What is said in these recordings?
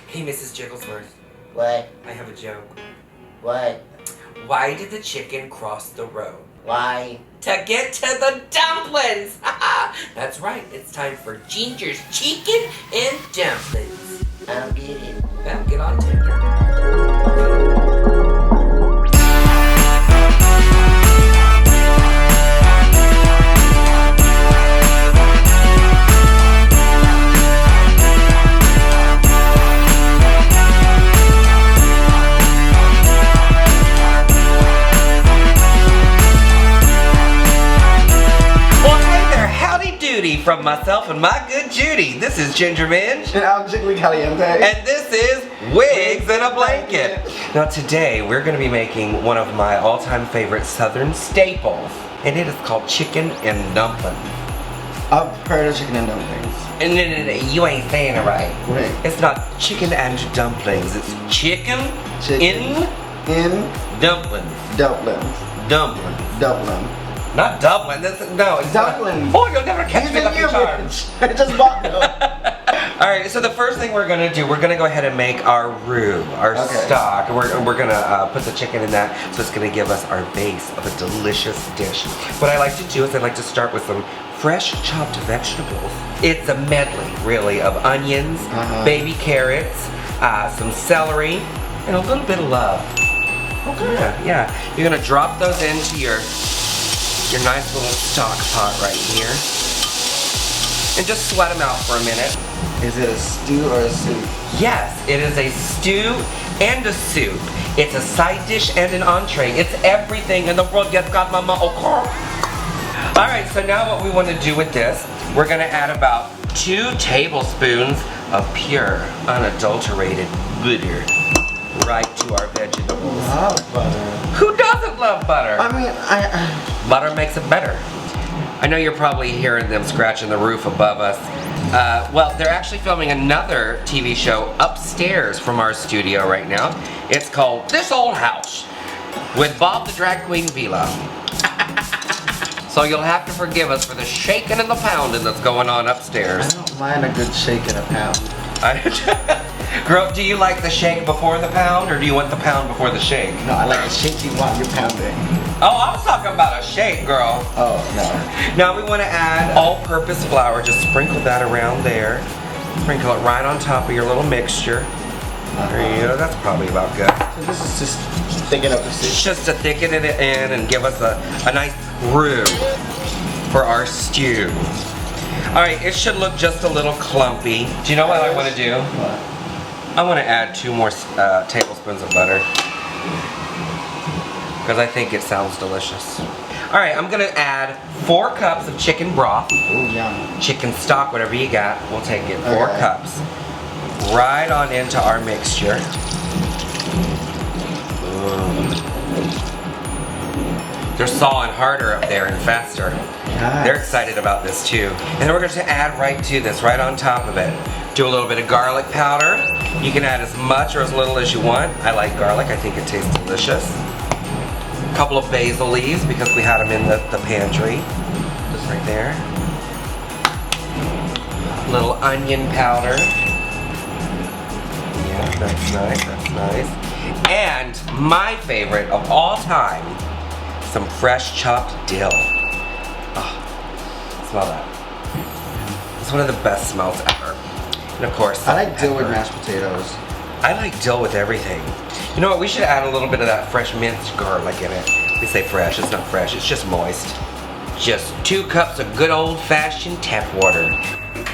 Hey, Mrs. Jigglesworth. What? I have a joke. What? Why did the chicken cross the road? Why? To get to the dumplings! That's right, it's time for Ginger's chicken and dumplings. I don't get it. Well, get on tender. From myself and my good Judy. This is Ginger Minge. And I'm Jiggly Caliente. And this is Wigs in a Blanket. Now today we're going to be making one of my all-time favorite southern staples. And it is called chicken and dumplings. I've heard of chicken and dumplings. And no, you ain't saying it right. Wait. It's not chicken and dumplings. It's chicken in dumplings. Dumpling. Not Dublin. No, it's Dumplins. Oh, you'll never catch me Lucky Charms. I just bought them. Alright, so the first thing we're going to do, we're going to go ahead and make our roux, our stock. We're going to put the chicken in that, so it's going to give us our base of a delicious dish. What I like to do is I like to start with some fresh chopped vegetables. It's a medley, really, of onions, baby carrots, some celery, and a little bit of love. Okay. Yeah. You're going to drop those into your nice little stock pot right here. And just sweat them out for a minute. Is it a stew or a soup? Yes, it is a stew and a soup. It's a side dish and an entree. It's everything in the world. Yes, God, mama, okay. Alright, so now what we want to do with this, we're going to add about 2 tablespoons of pure, unadulterated butter right to our vegetables. I love butter. Who doesn't love butter? I mean, Butter makes it better. I know you're probably hearing them scratching the roof above us. Well, they're actually filming another TV show upstairs from our studio right now. It's called This Old House with Bob the Drag Queen Vila. So you'll have to forgive us for the shaking and the pounding that's going on upstairs. I don't mind a good shake and a pound. Girl, do you like the shake before the pound, or do you want the pound before the shake? No, I like the shake you want, you're pounding. Oh, I was talking about a shake, girl. Oh, no. Now we want to add all-purpose flour. Just sprinkle that around there. Sprinkle it right on top of your little mixture. There you go. That's probably about good. So this is just thicken up the soup. Just to thicken it in and give us a nice roux for our stew. Alright, it should look just a little clumpy. Do you know what I want to do? What? I want to add 2 more tablespoons of butter. Because I think it sounds delicious. Alright, I'm going to add 4 cups of chicken broth. Ooh, yum. Chicken stock, whatever you got. We'll take it. 4 cups. Right on into our mixture. They're sawing harder up there and faster. Nice. They're excited about this too. And then we're going to add right to this, right on top of it. Do a little bit of garlic powder. You can add as much or as little as you want. I like garlic. I think it tastes delicious. A couple of basil leaves because we had them in the pantry. Just right there. A little onion powder. Yeah, that's nice. That's nice. And my favorite of all time, some fresh chopped dill. Oh, smell that. It's one of the best smells ever. And of course, I like dill with mashed potatoes. I like dill with everything. You know what, we should add a little bit of that fresh minced garlic in it. We say fresh, it's not fresh, it's just moist. Just 2 cups of good old-fashioned tap water.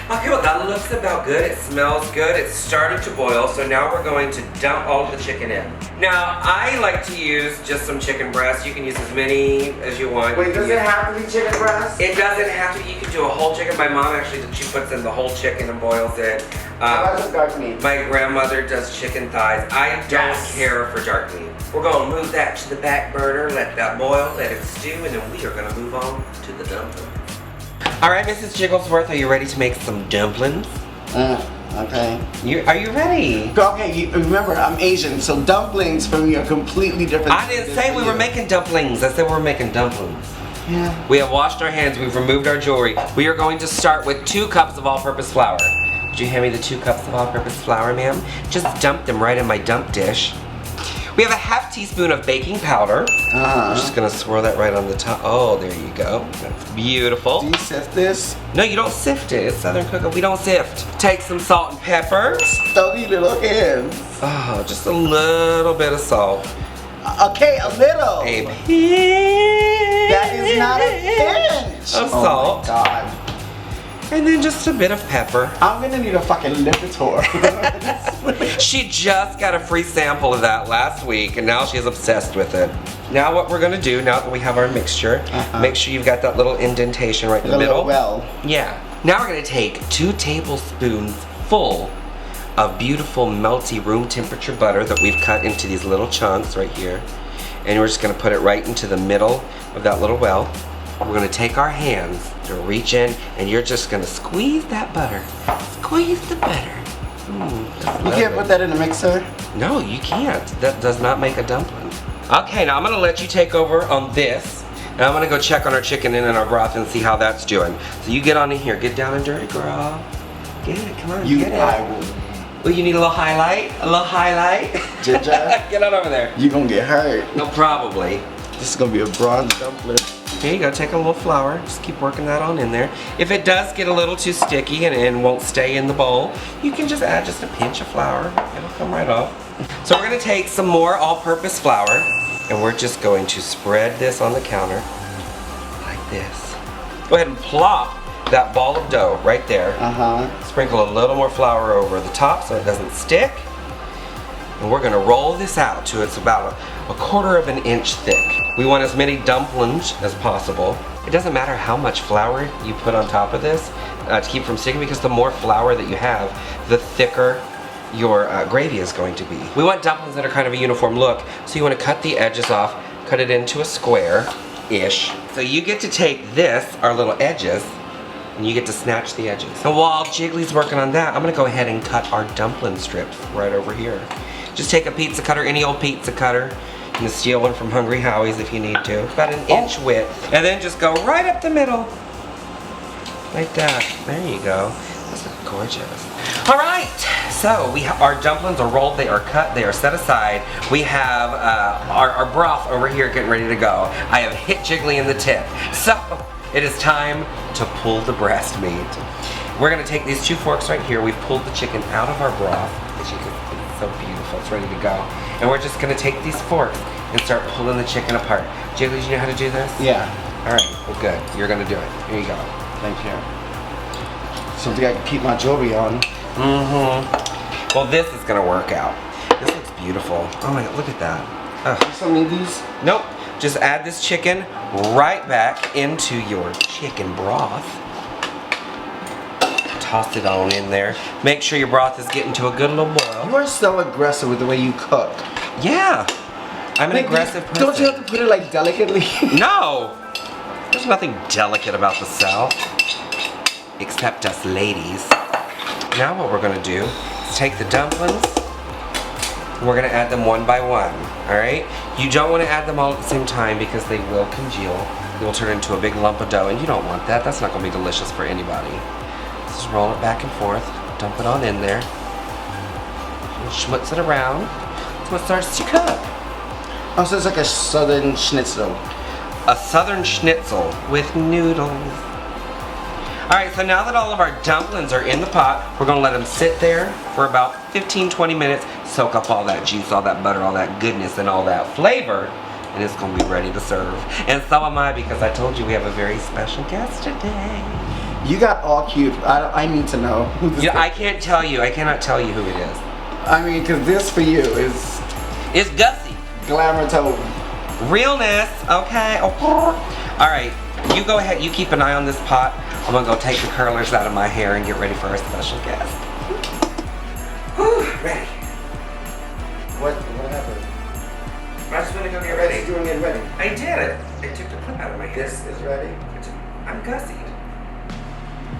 Okay, well that looks about good. It smells good. It's started to boil, so now we're going to dump all the chicken in. Now, I like to use just some chicken breast. You can use as many as you want. Wait, does it have to be chicken breast? It doesn't have to. You can do a whole chicken. My mom actually, she puts in the whole chicken and boils it. How about dark meat? My grandmother does chicken thighs. I don't care for dark meat. We're going to move that to the back burner, let that boil, let it stew, and then we are going to move on to the dumplings. Alright, Mrs. Jigglesworth, are you ready to make some dumplings? Okay. Are you ready? Okay, remember, I'm Asian, so dumplings for me are completely different. I didn't say we were making dumplings. I said we were making dumplings. Yeah. We have washed our hands. We've removed our jewelry. We are going to start with 2 cups of all-purpose flour. Would you hand me the 2 cups of all-purpose flour, ma'am? Just dump them right in my dump dish. We have a ½ teaspoon of baking powder. I'm just gonna swirl that right on the top. Oh, there you go. That's beautiful. Do you sift this? No, you don't sift it. It's Southern cooking. We don't sift. Take some salt and pepper. Stubby little hands. Oh, just a little bit of salt. Okay, a little. A pinch. That is not a pinch. Of salt. Oh my God. And then just a bit of pepper. I'm gonna need a fucking Lipitor. She just got a free sample of that last week and now she's obsessed with it. Now what we're gonna do, now that we have our mixture, make sure you've got that little indentation right in the middle. Well. Yeah. Now we're gonna take 2 tablespoons full of beautiful melty room temperature butter that we've cut into these little chunks right here. And we're just gonna put it right into the middle of that little well. We're gonna take our hands to reach in and you're just gonna squeeze that butter. Squeeze the butter. You can't put that in a mixer? No, you can't. That does not make a dumpling. Okay, now I'm gonna let you take over on this. And I'm gonna go check on our chicken and our broth and see how that's doing. So you get on in here, get down and dirty, girl. Get it, come on, get it. I will. Oh, you need a little highlight? A little highlight? Ginger? Get on over there. You gonna get hurt. No, probably. This is gonna be a bronze dumpling. Here you go, take a little flour, just keep working that on in there. If it does get a little too sticky and won't stay in the bowl, you can just add just a pinch of flour. It'll come right off. So we're gonna take some more all-purpose flour and we're just going to spread this on the counter like this. Go ahead and plop that ball of dough right there. Sprinkle a little more flour over the top so it doesn't stick. And we're gonna roll this out to it's about a 1/4 of an inch thick. We want as many dumplings as possible. It doesn't matter how much flour you put on top of this to keep from sticking because the more flour that you have, the thicker your gravy is going to be. We want dumplings that are kind of a uniform look, so you want to cut the edges off, cut it into a square-ish. So you get to take this, our little edges, and you get to snatch the edges. And while Jiggly's working on that, I'm gonna go ahead and cut our dumpling strips right over here. Just take a pizza cutter, any old pizza cutter. You can steal one from Hungry Howie's if you need to. About an inch width. And then just go right up the middle. Like that. There you go. This looks gorgeous. All right, so our dumplings are rolled, they are cut, they are set aside. We have our broth over here getting ready to go. I have hit Jiggly in the tip. So it is time to pull the breast meat. We're gonna take these 2 forks right here. We've pulled the chicken out of our broth. As you can see, it's so beautiful, it's ready to go. And we're just gonna take these forks and start pulling the chicken apart. Jiggly, do you know how to do this? Yeah. All right, well good, you're gonna do it. Here you go. Thank you. Something I can keep my jewelry on. Well, this is gonna work out. This looks beautiful. Oh my God, look at that. Some of these? Nope, just add this chicken right back into your chicken broth. Toss it on in there. Make sure your broth is getting to a good little boil. You are so aggressive with the way you cook. Yeah, I'm an aggressive person. Don't you have to put it like delicately? No! There's nothing delicate about the South. Except us ladies. Now what we're gonna do is take the dumplings and we're gonna add them one by one, all right? You don't wanna add them all at the same time because they will congeal. They will turn into a big lump of dough and you don't want that. That's not gonna be delicious for anybody. Just roll it back and forth, dump it on in there, and schmutz it around until it starts to cook. Oh, so it's like a southern schnitzel. A southern schnitzel with noodles. Alright, so now that all of our dumplings are in the pot, we're going to let them sit there for about 15-20 minutes, soak up all that juice, all that butter, all that goodness, and all that flavor, and it's going to be ready to serve. And so am I, because I told you we have a very special guest today. You got all cute. I need to know who this is. I can't tell you. I cannot tell you who it is. I mean, because this for you is... It's Gussie. Glamour tone. Realness, okay. Alright, you go ahead, you keep an eye on this pot. I'm gonna go take the curlers out of my hair and get ready for our special guest. Whew, ready. What happened? I just wanna go get ready. You're doing it ready. I did it. I took the clip out of my hair. This is ready. I'm Gussied.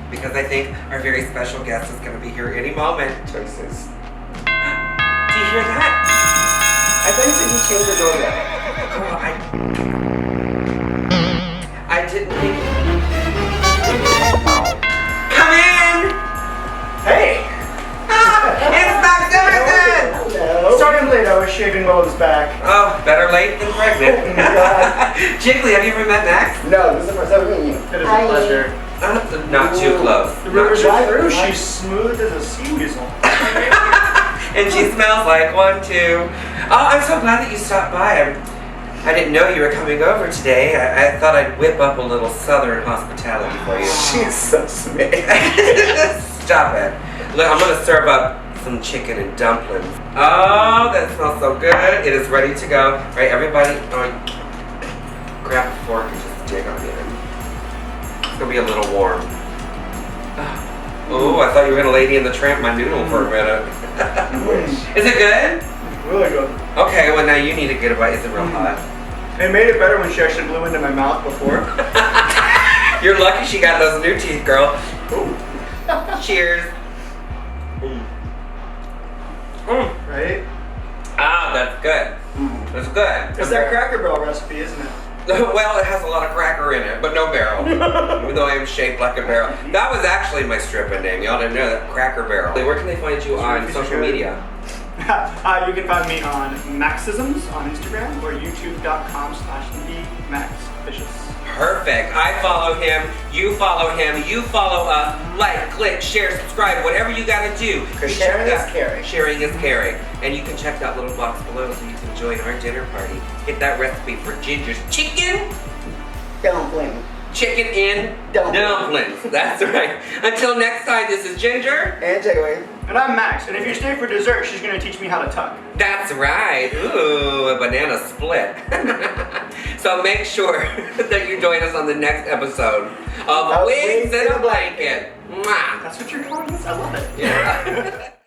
Because I think our very special guest is gonna be here any moment. Choices. Do you hear that? I thought you said you changed the door yet. Girl, I didn't think. Come in! Hey! late than pregnant. Jiggly, have you ever met Max? No, this is the first time meeting you. It is Hi. a pleasure. Not too close. The Not river's too through. Why? She's smooth as a sea weasel. And she smells like one too. Oh, I'm so glad that you stopped by. I didn't know you were coming over today. I thought I'd whip up a little southern hospitality for you. She's so sweet. Stop it. Look, I'm gonna serve up some chicken and dumplings. Oh, that smells so good. It is ready to go. All right, everybody, grab a fork and just dig on in. It's gonna be a little warm. Oh, I thought you were gonna Lady in the Tramp my noodle for a minute. Is it good? Really good. Okay, well now you need to get a bite. Is it real hot? It made it better when she actually blew into my mouth before. You're lucky she got those new teeth, girl. Ooh. Cheers. Right? Ah, that's good. That's good. It's that Cracker Barrel recipe, isn't it? Well, it has a lot of cracker in it, but no barrel. Even though I am shaped like a barrel. That was actually my stripping name. Y'all didn't know that. Cracker Barrel. Where can they find you on social media? You can find me on Maxisms on Instagram or youtube.com/themaxvicious. Perfect. I follow him, you follow him, you follow us. Like, click, share, subscribe, whatever you gotta do. Because You check sharing is that- caring. Sharing is caring. And you can check that little box below so you can join our dinner party. Get that recipe for Ginger's chicken. Dumpling. Chicken in Dumplings. dumplings. That's right. Until next time, this is Ginger. And Jiggly. And I'm Max, and if you stay for dessert, she's gonna teach me how to tuck. That's right. Ooh, a banana split. So make sure that you join us on the next episode of Wigs in a Blanket. Mwah. That's what you're calling this? I love it. Yeah.